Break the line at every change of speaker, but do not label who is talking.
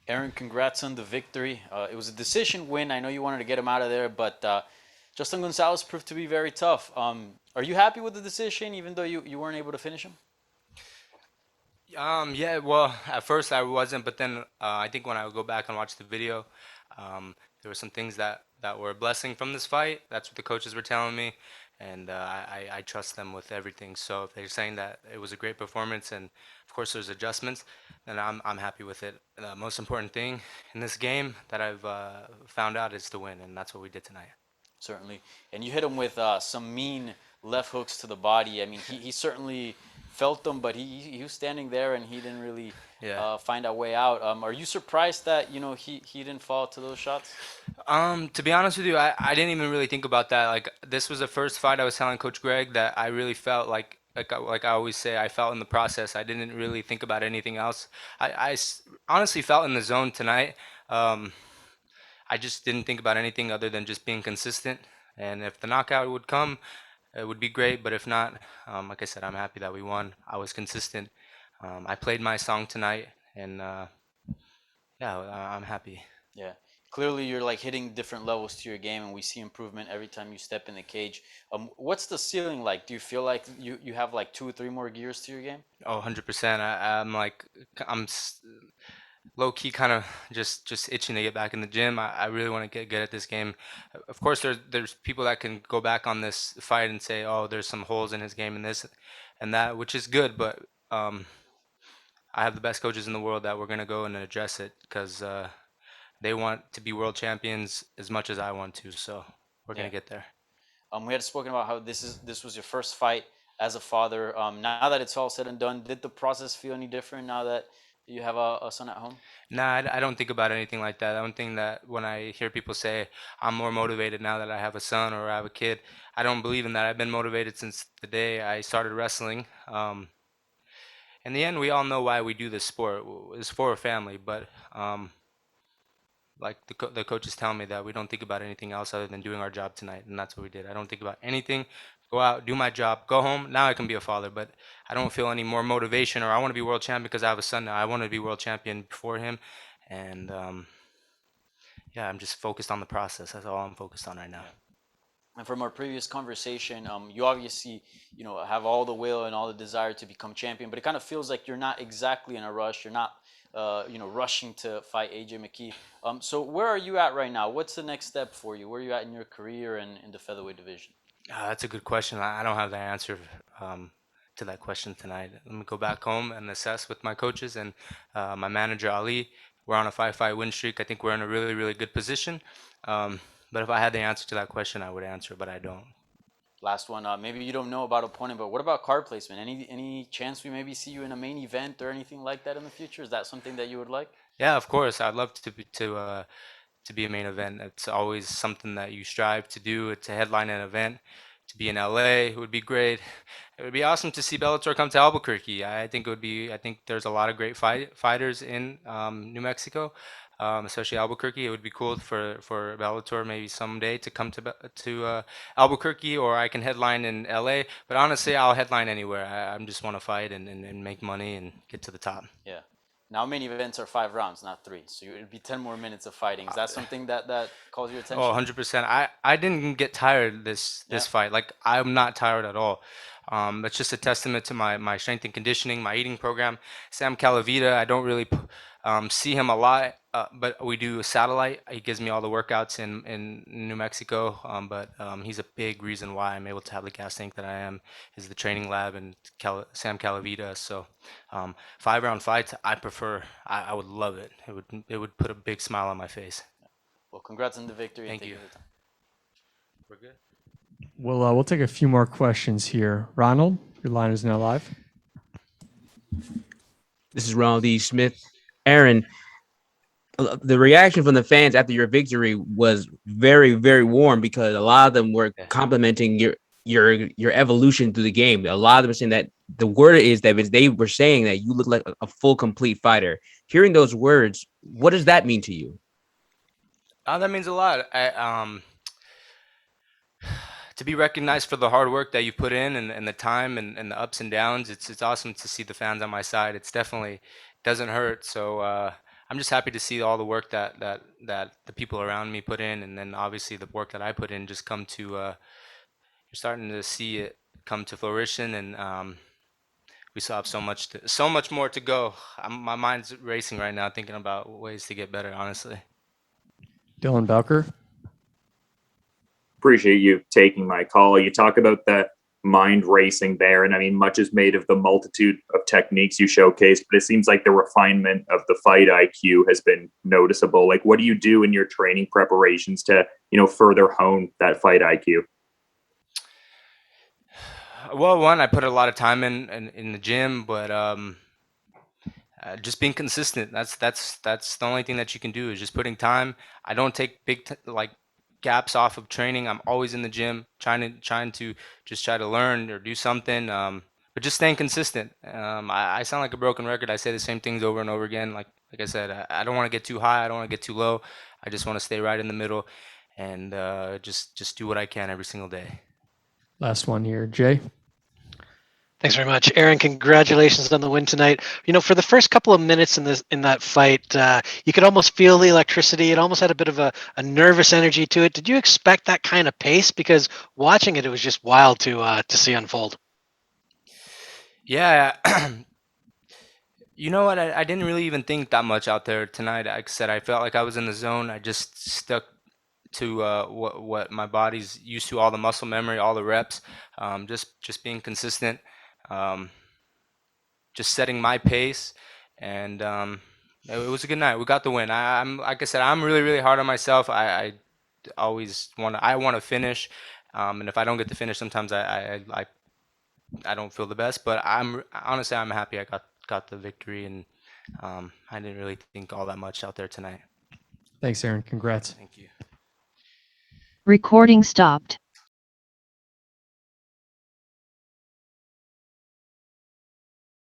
Aaron, congrats on the victory. It was a decision win. I know you wanted to get him out of there, but Justin Gonzales proved to be very tough. Are you happy with the decision, even though you weren't able to finish him?
Yeah, well, at first I wasn't, but then I think when I would go back and watch the video, there were some things that were a blessing from this fight. That's what the coaches were telling me, and I trust them with everything. So if they're saying that it was a great performance, and of course there's adjustments, then I'm happy with it. The most important thing in this game that I've found out is to win, and that's what we did tonight.
Certainly. And you hit him with some mean left hooks to the body. I mean, he certainly felt them, but he was standing there and he didn't really
Yeah.
find a way out. Are you surprised that he didn't fall to those shots?
To be honest with you, I didn't even really think about that. Like this was the first fight I was telling Coach Greg that I really felt like I always say I felt in the process. I didn't really think about anything else. Honestly felt in the zone tonight. Um, I just didn't think about anything other than just being consistent. And if the knockout would come, it would be great. But if not, like I said, I'm happy that we won. I was consistent. I played my song tonight, and yeah, I'm happy.
Yeah. Clearly, you're like hitting different levels to your game, and we see improvement every time you step in the cage. What's the ceiling like? Do you feel like you have like two or three more gears to your game?
Oh, 100%. I'm like, I'm low key kind of just itching to get back in the gym. I really want to get good at this game. Of course, there's people that can go back on this fight and say, oh, there's some holes in his game and this and that, which is good. But um, I have the best coaches in the world that we're gonna go and address it because they want to be world champions as much as I want to. So we're
Yeah.
gonna get there.
We had spoken about how this was your first fight as a father. Now that it's all said and done, did the process feel any different now that you have a son at home?
Nah, I don't think about anything like that. I don't think that when I hear people say I'm more motivated now that I have a son or I have a kid, I don't believe in that. I've been motivated since the day I started wrestling. In the end, we all know why we do this sport. It's for a family, but like the coaches tell me that we don't think about anything else other than doing our job tonight, and that's what we did. I don't think about anything. Go out, do my job, go home. Now I can be a father, but I don't feel any more motivation or I want to be world champion because I have a son now. I want to be world champion before him, and yeah, I'm just focused on the process. That's all I'm focused on right now.
Yeah. And from our previous conversation, you obviously, have all the will and all the desire to become champion, but it kind of feels like you're not exactly in a rush. You're not, rushing to fight AJ McKee. So where are you at right now? What's the next step for you? Where are you at in your career and in the featherweight division?
That's a good question. I don't have the answer um, to that question tonight. Let me go back home and assess with my coaches and my manager Ali. We're on a five-fight win streak. I think we're in a really, really good position. Um, but if I had the answer to that question, I would answer, but I don't.
Last one. Maybe you don't know about opponent, but what about card placement? Any chance we maybe see you in a main event or anything like that in the future? Is that something that you would like?
Yeah, of course. I'd love to be a main event. It's always something that you strive to do. To headline an event, to be in LA would be great. It would be awesome to see Bellator come to Albuquerque. I think it would be. I think there's a lot of great fighters in New Mexico, especially Albuquerque. It would be cool for Bellator maybe someday to come to Albuquerque, or I can headline in LA. But honestly, I'll headline anywhere. I just want to fight and make money and get to the top.
Yeah. Now main events are 5 rounds, not three. So it'd be 10 more minutes of fighting. Is that something that calls your
Oh,
attention?
100%. I didn't get tired this
Yeah.
fight. Like I'm not tired at all. It's just a testament to my strength and conditioning, my eating program. Sam Calavita, I don't really see him a lot, but we do satellite. He gives me all the workouts in New Mexico. But he's a big reason why I'm able to have the gas tank that I am. Is the training lab and Sam Calavita. So 5 round fights, I prefer. I would love it. It would put a big smile on my face.
Well, congrats on the victory and
Thank
thank
you.
you for the time.
We're good.
We'll take a few more questions here. Ronald, your line is now live.
This is Ronald D. Smith. Aaron, the reaction from the fans after your victory was very, very warm because a lot of them were
Yeah.
complimenting your evolution through the game. A lot of them were saying that the word is that they were saying that you look like a full, complete fighter. Hearing those words, what does that mean to you?
That means a lot. To be recognized for the hard work that you put in and the time and the ups and downs. It's awesome to see the fans on my side. It's definitely doesn't hurt. So I'm just happy to see all the work that the people around me put in, and then obviously the work that I put in just come to. You're starting to see it come to fruition, and we still have so much more to go. My mind's racing right now, thinking about ways to get better. Honestly.
Dylan Belker.
Appreciate you taking my call. You talk about the mind racing there, and I mean, much is made of the multitude of techniques you showcase, but it seems like the refinement of the fight IQ has been noticeable. Like, what do you do in your training preparations to, further hone that fight IQ?
Well, one, I put a lot of time in the gym, but just being consistent. That's the only thing that you can do is just putting time. I don't take like gaps off of training. I'm always in the gym, trying to just try to learn or do something. But just staying consistent. I sound like a broken record. I say the same things over and over again. Like I said, I don't want to get too high. I don't want to get too low. I just want to stay right in the middle, and just do what I can every single day.
Last one here, Jay.
Thanks very much, Aaron. Congratulations on the win tonight. For the first couple of minutes in that fight, you could almost feel the electricity. It almost had a bit of a nervous energy to it. Did you expect that kind of pace? Because watching it, it was just wild to see unfold.
Yeah. You know what? I didn't really even think that much out there tonight. Like I said, I felt like I was in the zone. I just stuck to what my body's used to, all the muscle memory, all the reps, just being consistent, just setting my pace, and it was a good night. We got the win. I'm like I said, I'm really hard on myself. I always want to finish, and if I don't get to finish, sometimes I don't feel the best. But honestly, I'm happy I got the victory, and I didn't really think all that much out there tonight.
Thanks, Aaron. Congrats.
Thank you.
Recording stopped.